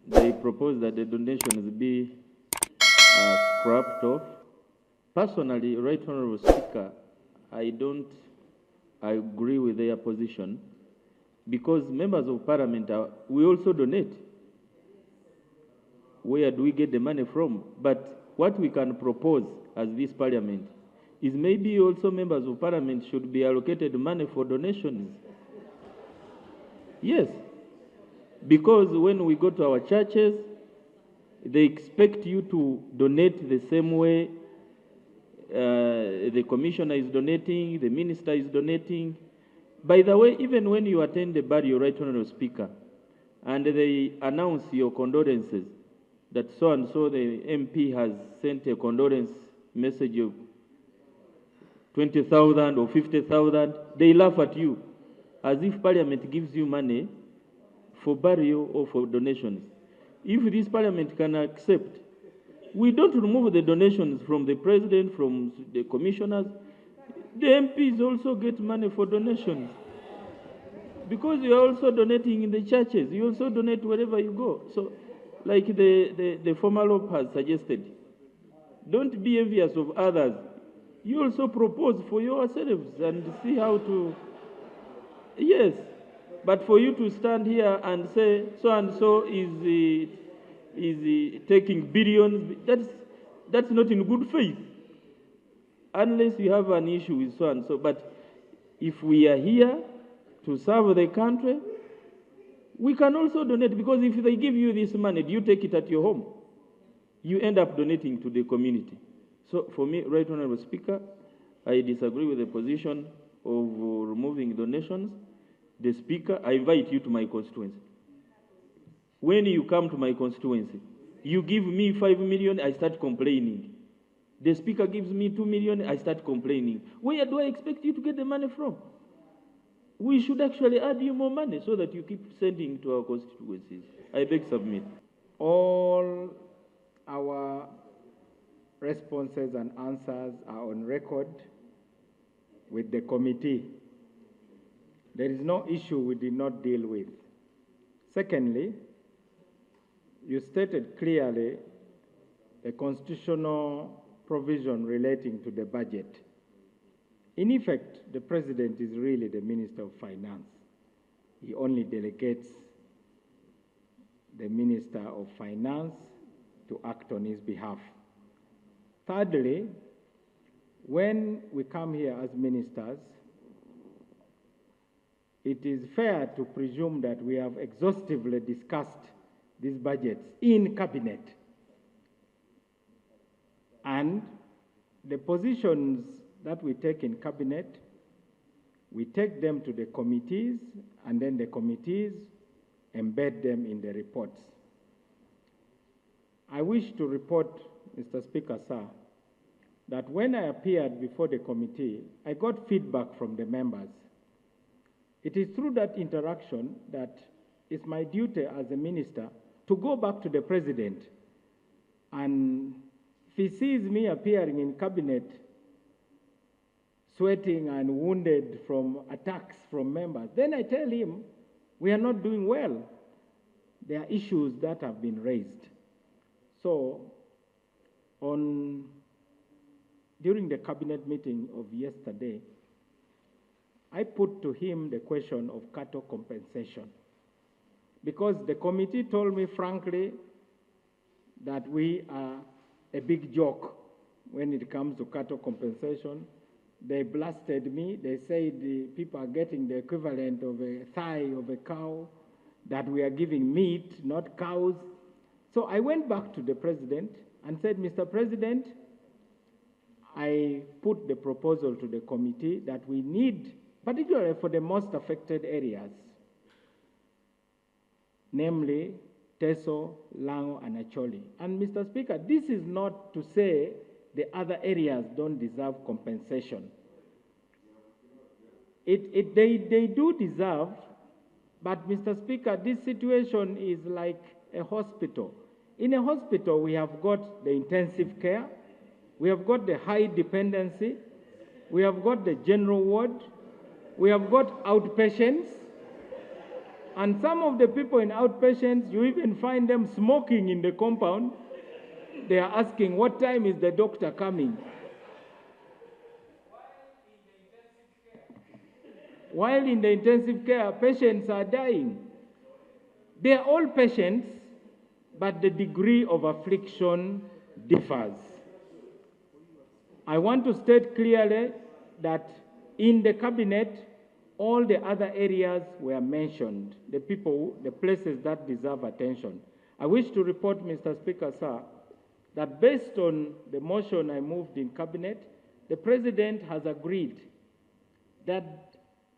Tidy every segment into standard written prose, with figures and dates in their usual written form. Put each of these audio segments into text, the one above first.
they propose that the donations be scrapped off. Personally, Right Honorable Speaker, I don't agree with their position because members of parliament, we also donate. Where do we get the money from? But what we can propose as this parliament is maybe also members of parliament should be allocated money for donations. Yes, because when we go to our churches, they expect you to donate the same way the commissioner is donating, the minister is donating. By the way, even when you attend the burial, Right Honorable Speaker, and they announce your condolences, that so and so the MP has sent a condolence message of 20,000 or 50,000, they laugh at you as if Parliament gives you money for burial or for donations. If this Parliament can accept, we don't remove the donations from the President, from the commissioners. The MPs also get money for donations because you are also donating in the churches. You also donate wherever you go. So, like the former law has suggested, don't be envious of others. You also propose for yourselves and see how to. Yes, but for you to stand here and say so and so is taking billions, that's not in good faith, unless you have an issue with so and so. But if we are here to serve the country, we can also donate, because if they give you this money, do you take it at your home? You end up donating to the community. So for me, Right Honorable Speaker, I disagree with the position of removing donations. The Speaker, I invite you to my constituency. When you come to my constituency, you give me 5 million, I start complaining. The Speaker gives me 2 million, I start complaining. Where do I expect you to get the money from? We should actually add you more money so that you keep sending to our constituencies. I beg submit. All our responses and answers are on record with the committee. There is no issue we did not deal with. Secondly, you stated clearly a constitutional provision relating to the budget. In effect, the President is really the Minister of Finance. He only delegates the Minister of Finance to act on his behalf. Thirdly, when we come here as ministers, it is fair to presume that we have exhaustively discussed these budgets in cabinet. And the positions that we take in cabinet, we take them to the committees, and then the committees embed them in the reports. I wish to report, Mr. Speaker, sir, that when I appeared before the committee, I got feedback from the members. It is through that interaction that it's my duty as a minister to go back to the President, and if he sees me appearing in cabinet sweating and wounded from attacks from members, then I tell him we are not doing well. There are issues that have been raised. So during the cabinet meeting of yesterday, I put to him the question of cattle compensation, because the committee told me frankly that we are a big joke when it comes to cattle compensation. They blasted me. They said the people are getting the equivalent of a thigh of a cow, that we are giving meat, not cows. So I went back to the President and said, Mr. President, I put the proposal to the committee that we need, particularly for the most affected areas, namely Teso, Lango, and Acholi. And Mr. Speaker, this is not to say the other areas don't deserve compensation. They do deserve, but Mr. Speaker, this situation is like a hospital. In a hospital, we have got the intensive care, we have got the high dependency, we have got the general ward, we have got outpatients, And some of the people in outpatients, you even find them smoking in the compound. They are asking, what time is the doctor coming? While in the intensive care, patients are dying. They are all patients, but the degree of affliction differs. I want to state clearly that in the cabinet, all the other areas were mentioned, the places that deserve attention. I wish to report, Mr. Speaker, sir, that based on the motion I moved in cabinet, the President has agreed that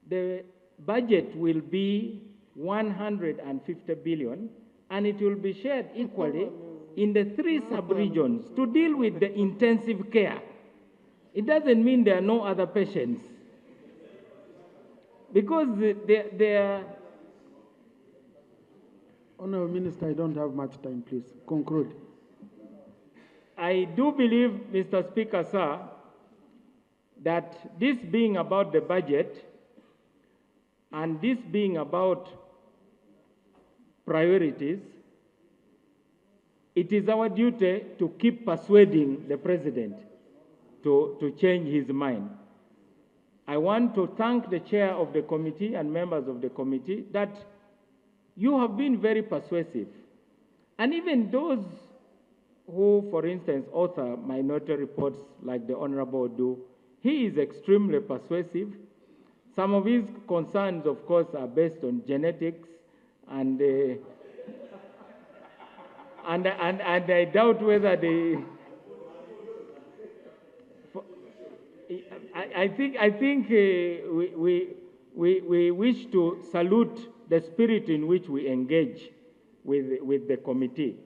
the budget will be 150 billion, and it will be shared equally in the 3 sub-regions to deal with the intensive care. It doesn't mean there are no other patients, because they are... Honourable Minister, I don't have much time, please. Conclude. I do believe, Mr. Speaker, sir, that this being about the budget and this being about priorities, it is our duty to keep persuading the President to change his mind. I want to thank the chair of the committee and members of the committee that you have been very persuasive. And even those who, for instance, author minority reports like the Honorable do, he is extremely persuasive. Some of his concerns, of course, are based on genetics, and I doubt whether they... I think we wish to salute the spirit in which we engage with the committee.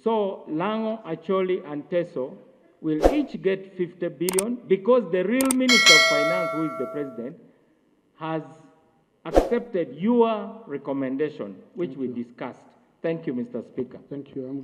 So Lango, Acholi, and Teso will each get 50 billion because the real Minister of Finance, who is the President, has accepted your recommendation, which we discussed. Thank you, Mr. Speaker. Thank you.